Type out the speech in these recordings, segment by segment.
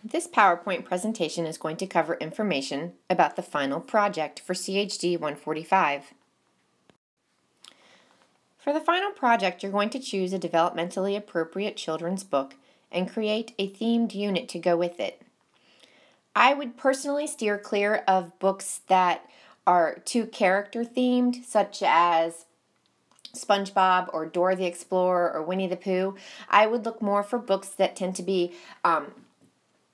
This PowerPoint presentation is going to cover information about the final project for CHD145. For the final project, you're going to choose a developmentally appropriate children's book and create a themed unit to go with it. I would personally steer clear of books that are too character themed, such as SpongeBob or Dora the Explorer or Winnie the Pooh. I would look more for books that tend to be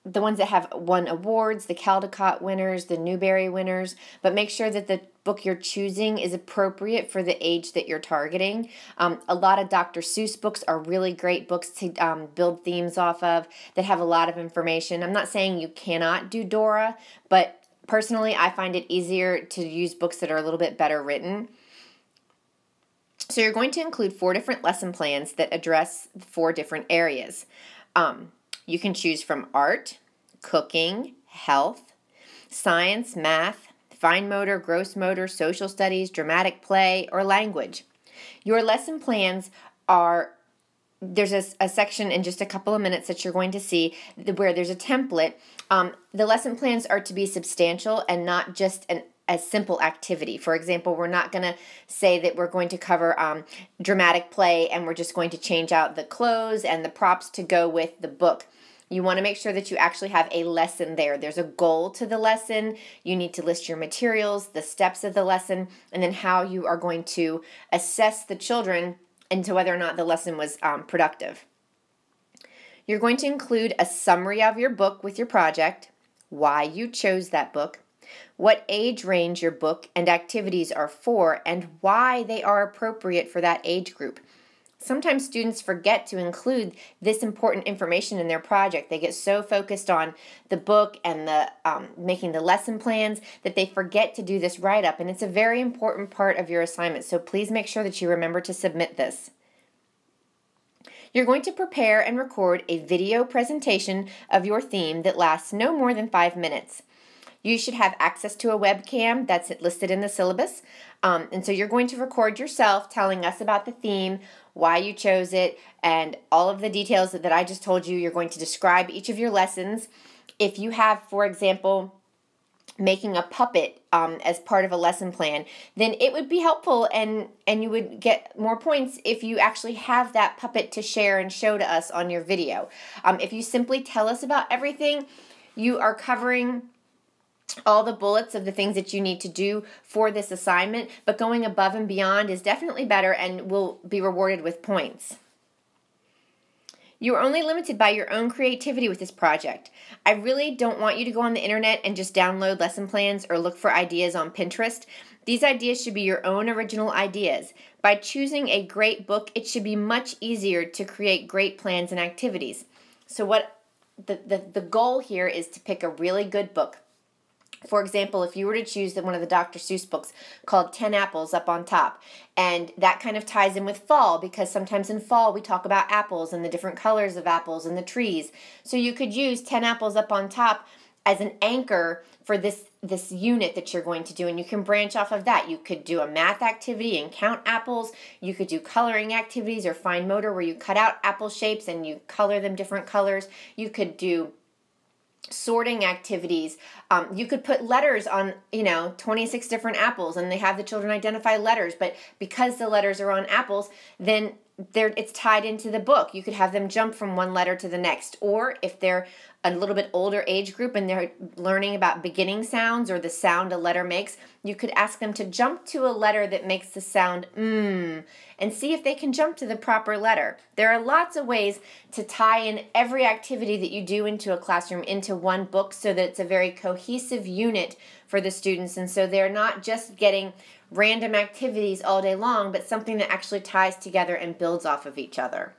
the ones that have won awards, the Caldecott winners, the Newbery winners, but make sure that the book you're choosing is appropriate for the age that you're targeting. A lot of Dr. Seuss books are really great books to build themes off of that have a lot of information. I'm not saying you cannot do Dora, but personally I find it easier to use books that are a little bit better written. So you're going to include 4 different lesson plans that address 4 different areas. You can choose from art, cooking, health, science, math, fine motor, gross motor, social studies, dramatic play, or language. Your lesson plans are, there's a section in just a couple of minutes that you're going to see where there's a template. The lesson plans are to be substantial and not just a simple activity. For example, we're not going to say that we're going to cover dramatic play and we're just going to change out the clothes and the props to go with the book. You want to make sure that you actually have a lesson there. There's a goal to the lesson. You need to list your materials, the steps of the lesson, and then how you are going to assess the children into whether or not the lesson was productive. You're going to include a summary of your book with your project, why you chose that book, what age range your book and activities are for, and why they are appropriate for that age group. Sometimes students forget to include this important information in their project. They get so focused on the book and the making the lesson plans that they forget to do this write-up, and it's a very important part of your assignment, so please make sure that you remember to submit this. You're going to prepare and record a video presentation of your theme that lasts no more than 5 minutes. You should have access to a webcam that's listed in the syllabus, and so you're going to record yourself telling us about the theme, why you chose it, and all of the details that I just told you. You're going to describe each of your lessons. If you have, for example, making a puppet as part of a lesson plan, then it would be helpful and you would get more points if you actually have that puppet to share and show to us on your video. If you simply tell us about everything, you are covering all the bullets of the things that you need to do for this assignment, but going above and beyond is definitely better and will be rewarded with points. You are only limited by your own creativity with this project. I really don't want you to go on the internet and just download lesson plans or look for ideas on Pinterest. These ideas should be your own original ideas. By choosing a great book, it should be much easier to create great plans and activities. So what the goal here is to pick a really good book. For example, if you were to choose one of the Dr. Seuss books called 10 Apples Up on Top, and that kind of ties in with fall because sometimes in fall we talk about apples and the different colors of apples and the trees. So you could use 10 Apples Up on Top as an anchor for this unit that you're going to do, and you can branch off of that. You could do a math activity and count apples. You could do coloring activities or fine motor where you cut out apple shapes and you color them different colors. You could do sorting activities. You could put letters on, 26 different apples, and they have the children identify letters, but because the letters are on apples, then it's tied into the book. You could have them jump from one letter to the next, or if they're a little bit older age group and they're learning about beginning sounds or the sound a letter makes, you could ask them to jump to a letter that makes the sound and see if they can jump to the proper letter. There are lots of ways to tie in every activity that you do into a classroom into one book so that it's a very cohesive unit for the students, and so they're not just getting random activities all day long, but something that actually ties together and builds off of each other.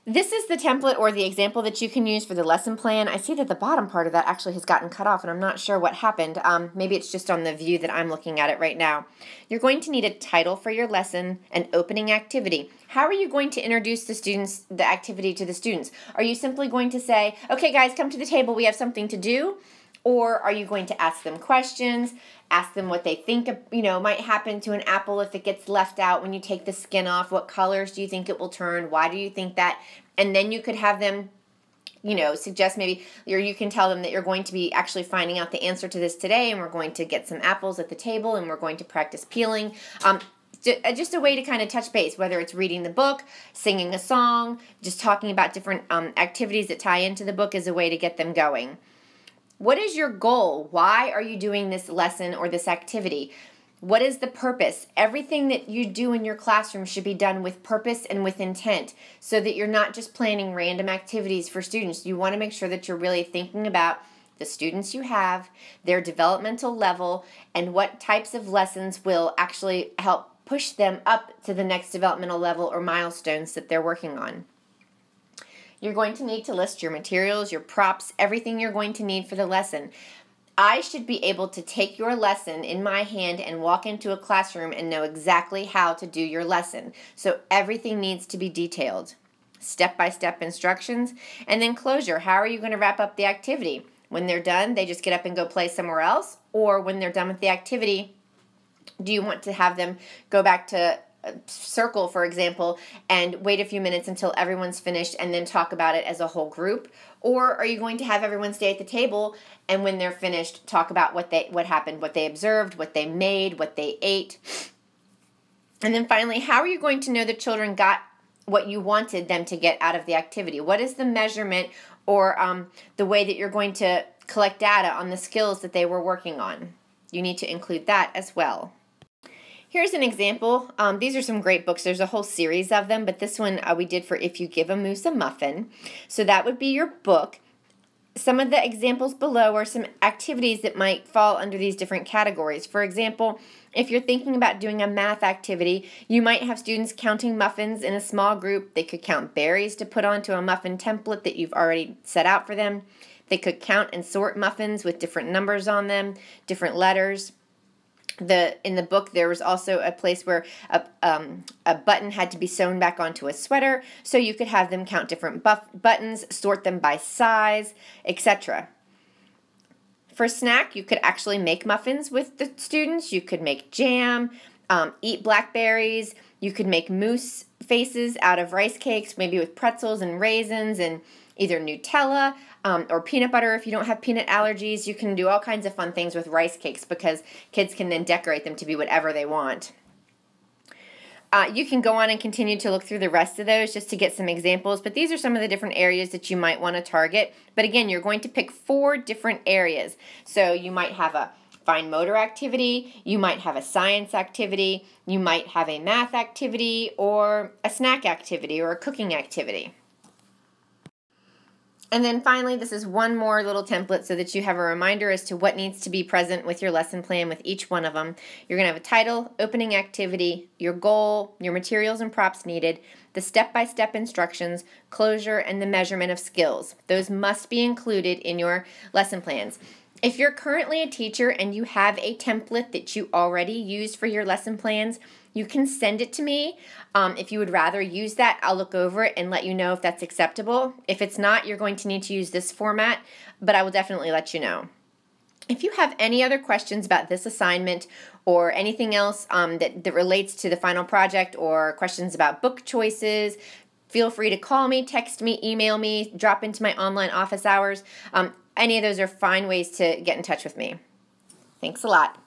This is the template or the example that you can use for the lesson plan. I see that the bottom part of that actually has gotten cut off, and I'm not sure what happened. Maybe it's just on the view that I'm looking at it right now. You're going to need a title for your lesson, an opening activity. How are you going to introduce the activity to the students? Are you simply going to say, okay guys, come to the table, we have something to do? Or are you going to ask them questions, ask them what they think might happen to an apple if it gets left out when you take the skin off? What colors do you think it will turn? Why do you think that? And then you could have them suggest maybe, or you can tell them that you're going to be actually finding out the answer to this today, and we're going to get some apples at the table, and we're going to practice peeling. Just a way to kind of touch base, whether it's reading the book, singing a song, just talking about different activities that tie into the book is a way to get them going. What is your goal? Why are you doing this lesson or this activity? What is the purpose? Everything that you do in your classroom should be done with purpose and with intent, so that you're not just planning random activities for students. You want to make sure that you're really thinking about the students you have, their developmental level, and what types of lessons will actually help push them up to the next developmental level or milestones that they're working on. You're going to need to list your materials, your props, everything you're going to need for the lesson. I should be able to take your lesson in my hand and walk into a classroom and know exactly how to do your lesson. So everything needs to be detailed. Step-by-step instructions, and then closure. How are you going to wrap up the activity? When they're done, they just get up and go play somewhere else? Or when they're done with the activity, do you want to have them go back to circle, for example, and wait a few minutes until everyone's finished and then talk about it as a whole group? Or are you going to have everyone stay at the table and when they're finished talk about what happened, what they observed, what they made, what they ate? And then finally, how are you going to know the children got what you wanted them to get out of the activity? What is the measurement or the way that you're going to collect data on the skills that they were working on? You need to include that as well. Here's an example. These are some great books. There's a whole series of them, but this one we did for If You Give a Moose a Muffin. So that would be your book. Some of the examples below are some activities that might fall under these different categories. For example, if you're thinking about doing a math activity, you might have students counting muffins in a small group. They could count berries to put onto a muffin template that you've already set out for them. They could count and sort muffins with different numbers on them, different letters. In the book, there was also a place where a button had to be sewn back onto a sweater, so you could have them count different buttons, sort them by size, etc. For snack, you could actually make muffins with the students. You could make jam, eat blackberries. You could make moose faces out of rice cakes, maybe with pretzels and raisins and either Nutella or peanut butter. If you don't have peanut allergies, you can do all kinds of fun things with rice cakes because kids can then decorate them to be whatever they want. You can go on and continue to look through the rest of those just to get some examples, but these are some of the different areas that you might want to target. But again, you're going to pick 4 different areas. So you might have a fine motor activity, you might have a science activity, you might have a math activity, or a snack activity, or a cooking activity. And then finally, this is one more little template so that you have a reminder as to what needs to be present with your lesson plan with each one of them. You're going to have a title, opening activity, your goal, your materials and props needed, the step-by-step instructions, closure, and the measurement of skills. Those must be included in your lesson plans. If you're currently a teacher and you have a template that you already used for your lesson plans, you can send it to me. If you would rather use that, I'll look over it and let you know if that's acceptable. If it's not, you're going to need to use this format, but I will definitely let you know. If you have any other questions about this assignment or anything else that relates to the final project or questions about book choices, feel free to call me, text me, email me, drop into my online office hours. Any of those are fine ways to get in touch with me. Thanks a lot.